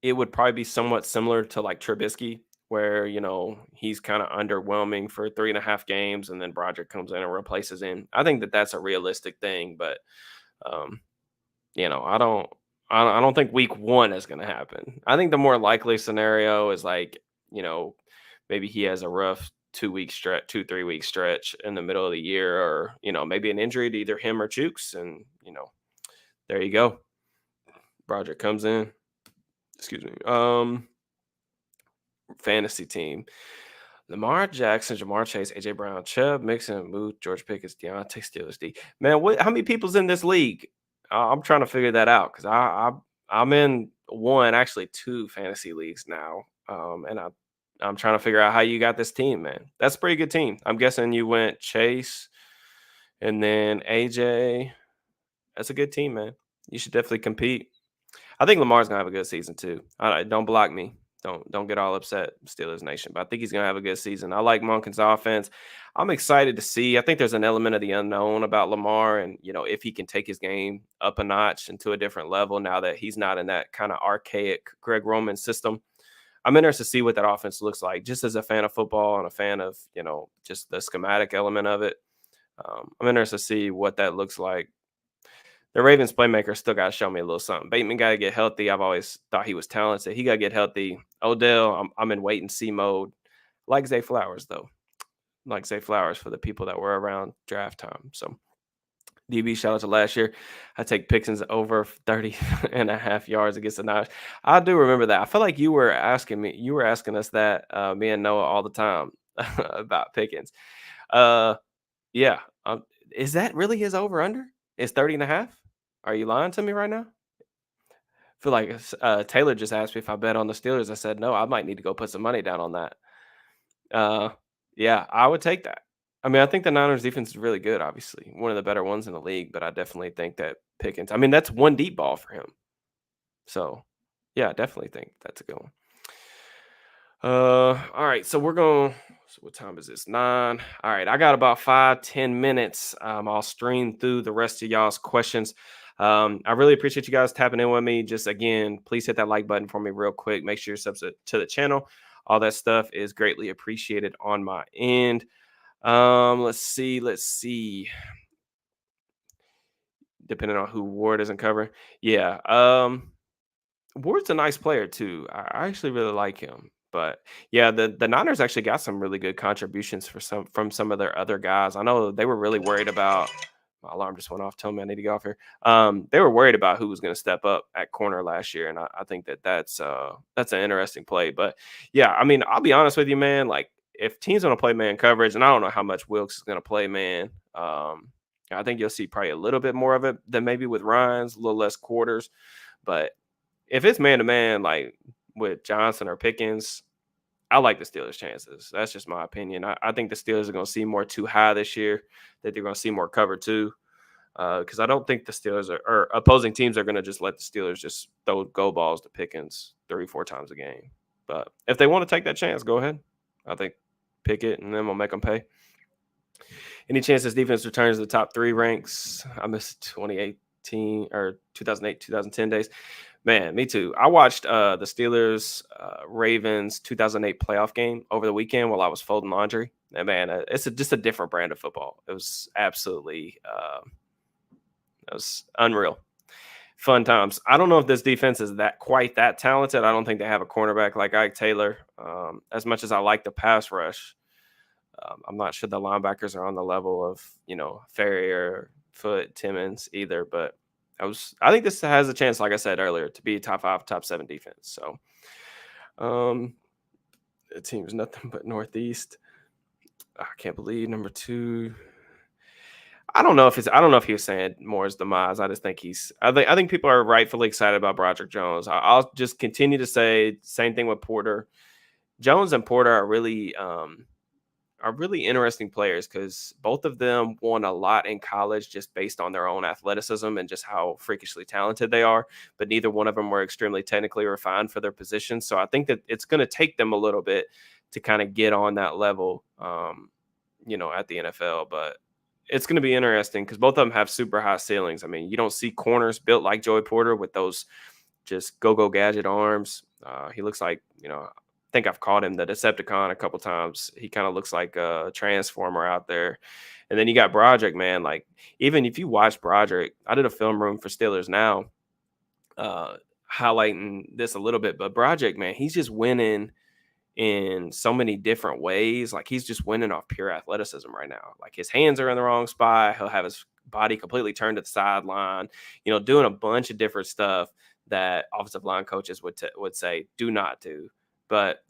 it would probably be somewhat similar to like Trubisky, where he's kind of underwhelming for 3.5 games, and then Broderick comes in and replaces him. I think that that's a realistic thing, but um, I don't think week 1 is going to happen. I think the more likely scenario is like maybe he has a rough 2 week stretch, 2-3 week stretch in the middle of the year, or maybe an injury to either him or Chooks, and there you go. Broderick comes in. Excuse me. Fantasy team. Lamar Jackson, Jamar Chase, AJ Brown, Chubb, Mixon, Moose, George Pickens, Deontay, Steelers D. Man, what? How many people's in this league? I'm trying to figure that out because I'm in one, actually two fantasy leagues now, and I'm trying to figure out how you got this team, man. That's a pretty good team. I'm guessing you went Chase and then AJ. That's a good team, man. You should definitely compete. I think Lamar's gonna have a good season too. Don't block me. Don't get all upset, Steelers Nation. But I think he's gonna have a good season. I like Monken's offense. I'm excited to see. I think there's an element of the unknown about Lamar, and if he can take his game up a notch into a different level now that he's not in that kind of archaic Greg Roman system. I'm interested to see what that offense looks like. Just as a fan of football and a fan of just the schematic element of it, I'm interested to see what that looks like. The Ravens playmaker still got to show me a little something. Bateman got to get healthy. I've always thought he was talented. He got to get healthy. Odell, I'm in wait and see mode. Like Zay Flowers, though. Like Zay Flowers for the people that were around draft time. So, DB, shout out to last year. I take Pickens over 30 and a half yards against the Niners. I do remember that. I feel like you were asking us that, me and Noah, all the time about Pickens. Uh, yeah. Is that really his over under? Is 30 and a half? Are you lying to me right now? Feel like Taylor just asked me if I bet on the Steelers. I said no. I might need to go put some money down on that. Uh, yeah, I would take that. I mean, I think the Niners defense is really good. Obviously, one of the better ones in the league. But I definitely think that Pickens. I mean, that's one deep ball for him. So, yeah, I definitely think that's a good one. All right. So we're going. So what time is this? 9. All right. I got about 5-10 minutes. I'll stream through the rest of y'all's questions. I really appreciate you guys tapping in with me. Just again, please hit that like button for me real quick. Make sure you're subscribed to the channel. All that stuff is greatly appreciated on my end. Let's see. Depending on who Ward isn't covering. Yeah. Ward's a nice player too. I actually really like him. But yeah, the Niners actually got some really good contributions from some of their other guys. I know they were really worried about. My alarm just went off. Telling me I need to get off here. They were worried about who was going to step up at corner last year, and I think that's an interesting play. But yeah, I mean, I'll be honest with you, man. Like if teams want to play man coverage, and I don't know how much Wilkes is going to play man. I think you'll see probably a little bit more of it than maybe with Ryan's, a little less quarters, but if it's man to man, like with Johnson or Pickens, I like the Steelers' chances. That's just my opinion. I think the Steelers are going to see more too high this year, that they're going to see more cover two. Because I don't think the Steelers or opposing teams are going to just let the Steelers just throw go balls to Pickens 3-4 times a game. But if they want to take that chance, go ahead. I think pick it, and then we'll make them pay. Any chance this defense returns to the top 3 ranks? I missed 2018 or 2008, 2010 days. Man, me too. I watched the Steelers Ravens 2008 playoff game over the weekend while I was folding laundry. And man, it's just a different brand of football. It was absolutely it was unreal. Fun times. I don't know if this defense is quite that talented. I don't think they have a cornerback like Ike Taylor. As much as I like the pass rush, I'm not sure the linebackers are on the level of Ferrier, Foot, Timmons either. But I think this has a chance, like I said earlier, to be top 5, top 7 defense. So, the team's nothing but Northeast. I can't believe number 2. I don't know if he was saying more as demise. I just think I think people are rightfully excited about Broderick Jones. I'll just continue to say same thing with Porter. Jones and Porter are really interesting players because both of them won a lot in college just based on their own athleticism and just how freakishly talented they are. But neither one of them were extremely technically refined for their position. So I think that it's going to take them a little bit to kind of get on that level, at the NFL. But it's going to be interesting because both of them have super high ceilings. I mean, you don't see corners built like Joey Porter with those just go gadget arms. He looks like, I think I've called him the Decepticon a couple times. He kind of looks like a transformer out there. And then you got Broderick, man. Like, even if you watch Broderick, I did a film room for Steelers Now, highlighting this a little bit. But Broderick, man, he's just winning in so many different ways. Like, he's just winning off pure athleticism right now. Like, his hands are in the wrong spot. He'll have his body completely turned to the sideline, doing a bunch of different stuff that offensive line coaches would say do not do. But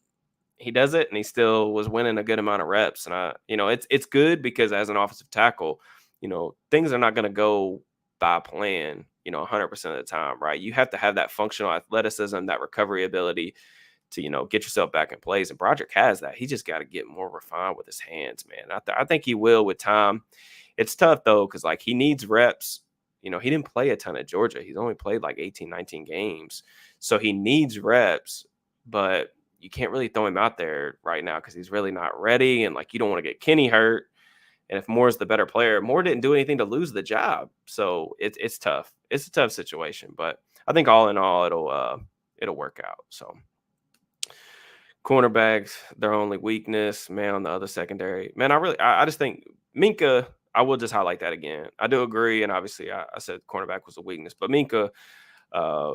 he does it, and he still was winning a good amount of reps. And it's good because as an offensive tackle, things are not going to go by plan, 100% of the time, right? You have to have that functional athleticism, that recovery ability to, get yourself back in place. And Broderick has that. He just got to get more refined with his hands, man. I think he will with time. It's tough though, because like he needs reps. He didn't play a ton at Georgia. He's only played like 18, 19 games. So he needs reps, but you can't really throw him out there right now because he's really not ready. And like you don't want to get Kenny hurt. And if Moore's the better player, Moore didn't do anything to lose the job. So it's tough. It's a tough situation. But I think all in all, it'll work out. So cornerbacks, their only weakness, man, on the other secondary. Man, I just think Minka, I will just highlight that again. I do agree, and obviously I said cornerback was a weakness, but Minka uh,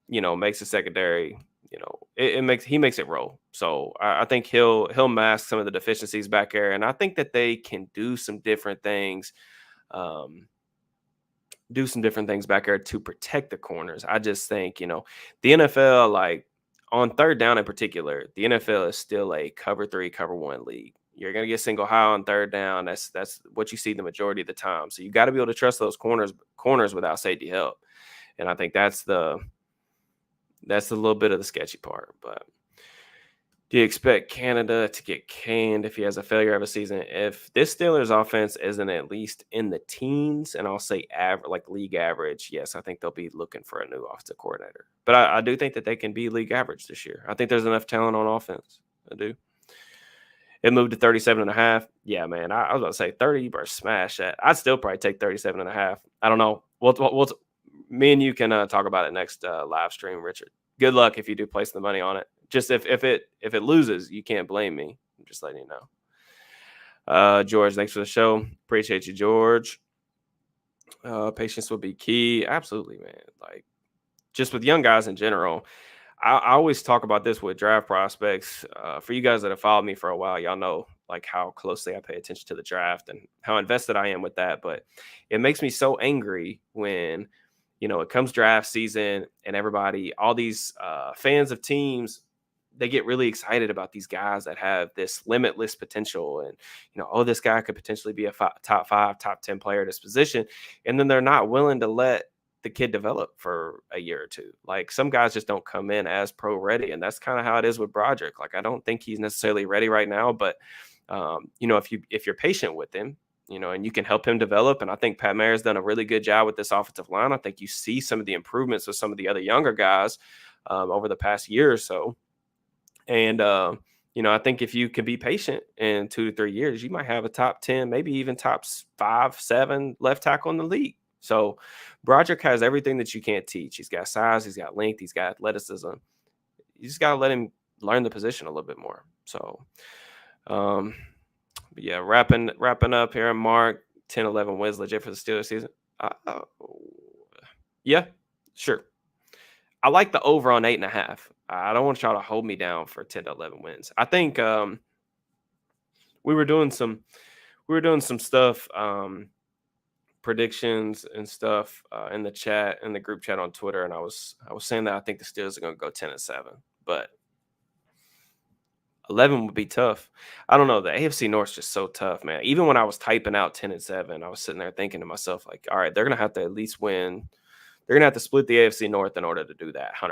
makes the secondary, he makes it roll. So I think he'll mask some of the deficiencies back there, and I think that they can do some different things, back there to protect the corners. I just think the NFL, like on third down in particular, the NFL is still a cover 3, cover 1 league. You're gonna get single high on third down. That's what you see the majority of the time. So you got to be able to trust those corners without safety help. And I think that's a little bit of the sketchy part. But do you expect Canada to get canned if he has a failure of a season? If this Steelers offense isn't at least in the teens, and I'll say average, like league average, yes, I think they'll be looking for a new offensive coordinator. But I do think that they can be league average this year. I think there's enough talent on offense. I do. It moved to 37.5. Yeah, man. I was about to say 30, you better smash that. I'd still probably take 37.5. I don't know. Me and you can talk about it next live stream, Richard. Good luck if you do place the money on it. Just if it loses, you can't blame me. I'm just letting you know. George, thanks for the show. Appreciate you, George. Patience will be key. Absolutely, man. Like just with young guys in general. I always talk about this with draft prospects. For you guys that have followed me for a while, y'all know like how closely I pay attention to the draft and how invested I am with that. But it makes me so angry when it comes draft season and everybody, all these fans of teams, they get really excited about these guys that have this limitless potential and, this guy could potentially be a top 5, top 10 player at this position. And then they're not willing to let the kid develop for a year or two. Like some guys just don't come in as pro ready. And that's kind of how it is with Broderick. Like, I don't think he's necessarily ready right now, but if you're patient with him, and you can help him develop. And I think Pat Mayer's done a really good job with this offensive line. I think you see some of the improvements with some of the other younger guys over the past year or so. And, I think if you can be patient in 2 to 3 years, you might have a top 10, maybe even top 5, 7 left tackle in the league. So Broderick has everything that you can't teach. He's got size, he's got length, he's got athleticism. You just got to let him learn the position a little bit more. So, but yeah, wrapping up here, Mark, 10-11 wins legit for the Steelers season. Yeah, sure. I like the over on 8.5. I don't want y'all to hold me down for 10-11 wins. I think we were doing some stuff, predictions and stuff in the group chat on Twitter, and I was saying that I think the Steelers are going to go 10-7, but 11 would be tough. I don't know. The AFC North is just so tough, man. Even when I was typing out 10-7, I was sitting there thinking to myself, like, all right, they're going to have to at least win. They're going to have to split the AFC North in order to do that 100%.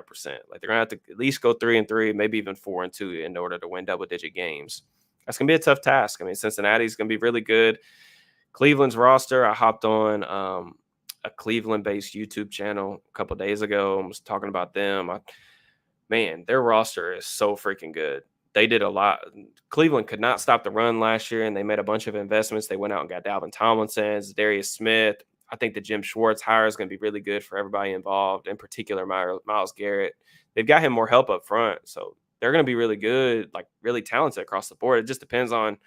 Like, they're going to have to at least go 3-3, maybe even 4-2 in order to win double-digit games. That's going to be a tough task. I mean, Cincinnati's going to be really good. Cleveland's roster, I hopped on a Cleveland-based YouTube channel a couple of days ago and was talking about them. Man, their roster is so freaking good. They did a lot. Cleveland could not stop the run last year, and they made a bunch of investments. They went out and got Dalvin Tomlinson, Darius Smith. I think the Jim Schwartz hire is going to be really good for everybody involved, in particular Myles Garrett. They've got him more help up front, so they're going to be really good, like really talented across the board. It just depends on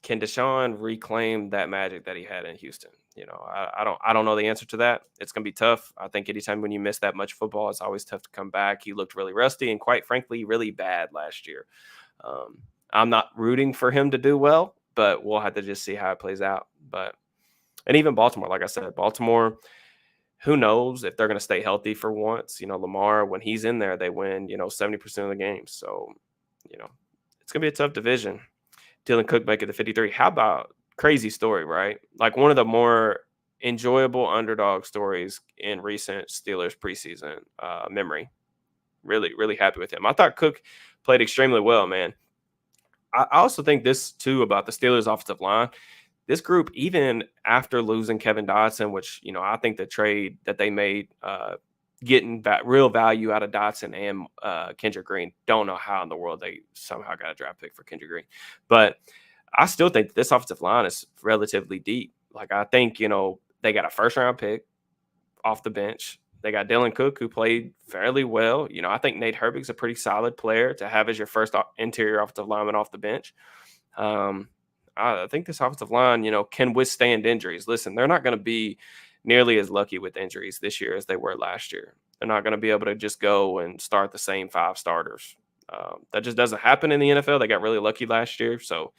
can Deshaun reclaim that magic that he had in Houston? I don't know the answer to that. It's going to be tough. I think anytime when you miss that much football, it's always tough to come back. He looked really rusty and quite frankly, really bad last year. I'm not rooting for him to do well, but we'll have to just see how it plays out. And even Baltimore, like I said, Baltimore, who knows if they're going to stay healthy for once. Lamar, when he's in there, they win, 70% of the games. So, you know, it's going to be a tough division. Dylan Cook making the 53. How about crazy story, right? Like one of the more enjoyable underdog stories in recent Steelers preseason memory. Really, really happy with him. I thought Cook played extremely well, man. I also think this too about the Steelers offensive line. This group, even after losing Kevin Dotson, which I think the trade that they made, getting that real value out of Dotson and Kendrick Green, don't know how in the world they somehow got a draft pick for Kendrick Green, but I still think this offensive line is relatively deep. Like I think they got a first round pick off the bench. They got Dylan Cook, who played fairly well. I think Nate Herbig's a pretty solid player to have as your first interior offensive lineman off the bench. I think this offensive line, can withstand injuries. Listen, they're not going to be nearly as lucky with injuries this year as they were last year. They're not going to be able to just go and start the same 5 starters. That just doesn't happen in the NFL. They got really lucky last year. So,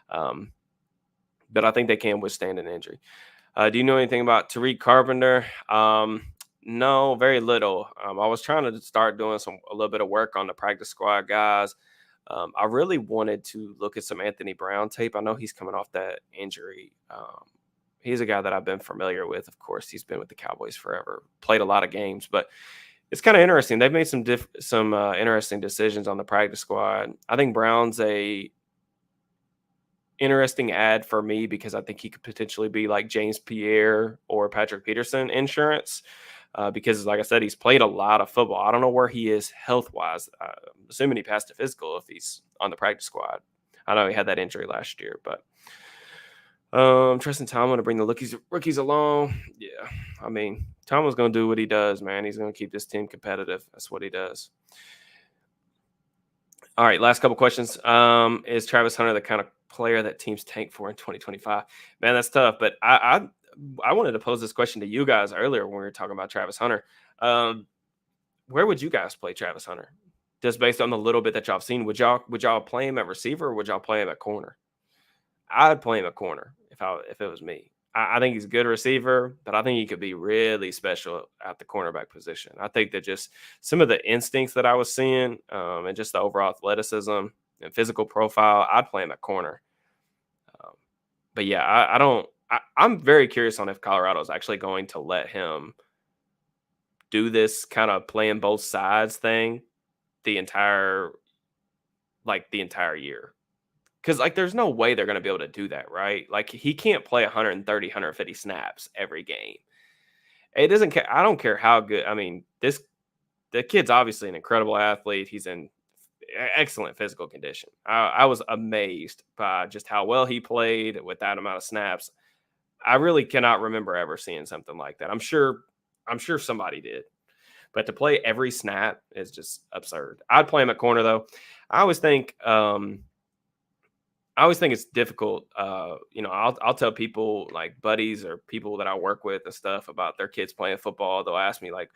but I think they can withstand an injury. Do you know anything about Tariq Carpenter? No, very little. I was trying to start doing a little bit of work on the practice squad guys. I really wanted to look at some Anthony Brown tape. I know he's coming off that injury. He's a guy that I've been familiar with. Of course, he's been with the Cowboys forever, played a lot of games, but it's kind of interesting. They've made some interesting decisions on the practice squad. I think Brown's a interesting ad for me because I think he could potentially be like James Pierre or Patrick Peterson insurance. Because, like I said, he's played a lot of football. I don't know where he is health-wise. I'm assuming he passed a physical if he's on the practice squad. I know he had that injury last year, but trusting Tomlin to bring the rookies along. Yeah, I mean, Tomlin's going to do what he does, man. He's going to keep this team competitive. That's what he does. All right, last couple questions. Is Travis Hunter the kind of player that teams tank for in 2025? Man, that's tough, but I wanted to pose this question to you guys earlier when we were talking about Travis Hunter. Where would you guys play Travis Hunter? Just based on the little bit that y'all seen, would y'all play him at receiver or would y'all play him at corner? I'd play him at corner if it was me. I think he's a good receiver, but I think he could be really special at the cornerback position. I think that just some of the instincts that I was seeing and just the overall athleticism and physical profile, I'd play him at corner. But yeah, I'm very curious on if Colorado is actually going to let him do this kind of playing both sides thing the entire year. Because, there's no way they're going to be able to do that, right? Like, he can't play 130, 150 snaps every game. It doesn't care. I don't care how good. I mean, the kid's obviously an incredible athlete. He's in excellent physical condition. I was amazed by just how well he played with that amount of snaps. I really cannot remember ever seeing something like that. I'm sure somebody did. But to play every snap is just absurd. I'd play him at corner, though. I always think it's difficult. I'll tell people like buddies or people that I work with and stuff about their kids playing football. They'll ask me like,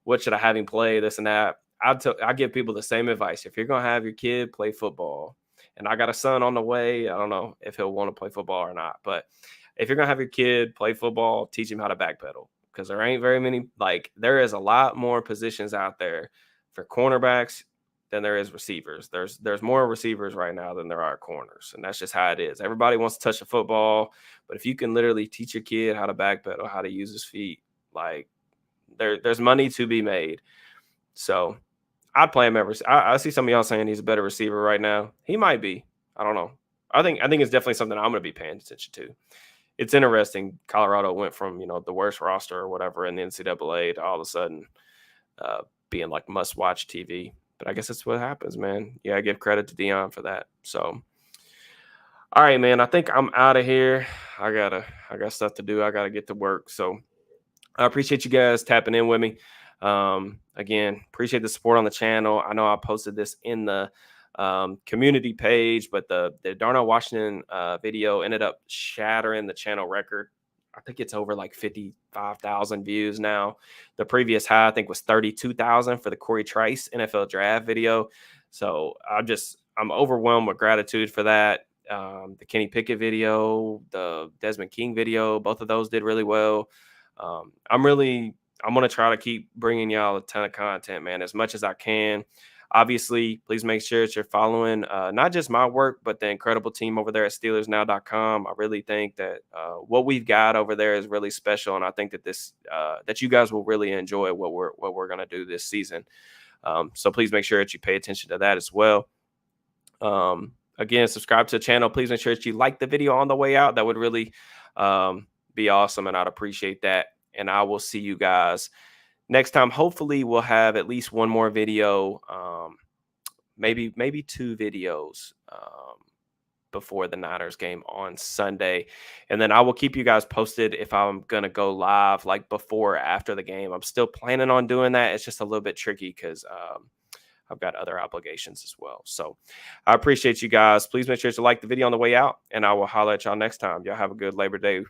what should I have him play, this and that. I give people the same advice. If you're going to have your kid play football, and I got a son on the way, I don't know if he'll want to play football or not, but if you're going to have your kid play football, teach him how to backpedal, because there ain't very many, there is a lot more positions out there for cornerbacks than there is receivers. There's more receivers right now than there are corners, and that's just how it is. Everybody wants to touch the football, but if you can literally teach your kid how to backpedal, how to use his feet, there's money to be made. So I'd play him I see some of y'all saying he's a better receiver right now. He might be. I don't know. I think it's definitely something I'm going to be paying attention to. It's interesting. Colorado went from the worst roster or whatever in the NCAA to all of a sudden being like must-watch TV. But I guess that's what happens, man. Yeah, I give credit to Deion for that. So, all right, man. I think I'm out of here. I got stuff to do. I got to get to work. So I appreciate you guys tapping in with me. Again, appreciate the support on the channel. I know I posted this in the community page, but the Darnell Washington video ended up shattering the channel record. I think it's over like 55,000 views now. The previous high, I think, was 32,000 for the Corey Trice NFL draft video. So I'm overwhelmed with gratitude for that. The Kenny Pickett video, the Desmond King video, both of those did really well. I'm really I'm gonna try to keep bringing y'all a ton of content, man, as much as I can. Obviously, please make sure that you're following not just my work, but the incredible team over there at SteelersNow.com. I really think that what we've got over there is really special, and I think that that you guys will really enjoy what we're gonna do this season. So please make sure that you pay attention to that as well. Again, subscribe to the channel. Please make sure that you like the video on the way out. That would really be awesome, and I'd appreciate that. And I will see you guys next time. Hopefully, we'll have at least one more video, maybe two videos before the Niners game on Sunday. And then I will keep you guys posted if I'm going to go live like before or after the game. I'm still planning on doing that. It's just a little bit tricky because I've got other obligations as well. So I appreciate you guys. Please make sure to like the video on the way out, and I will holler at y'all next time. Y'all have a good Labor Day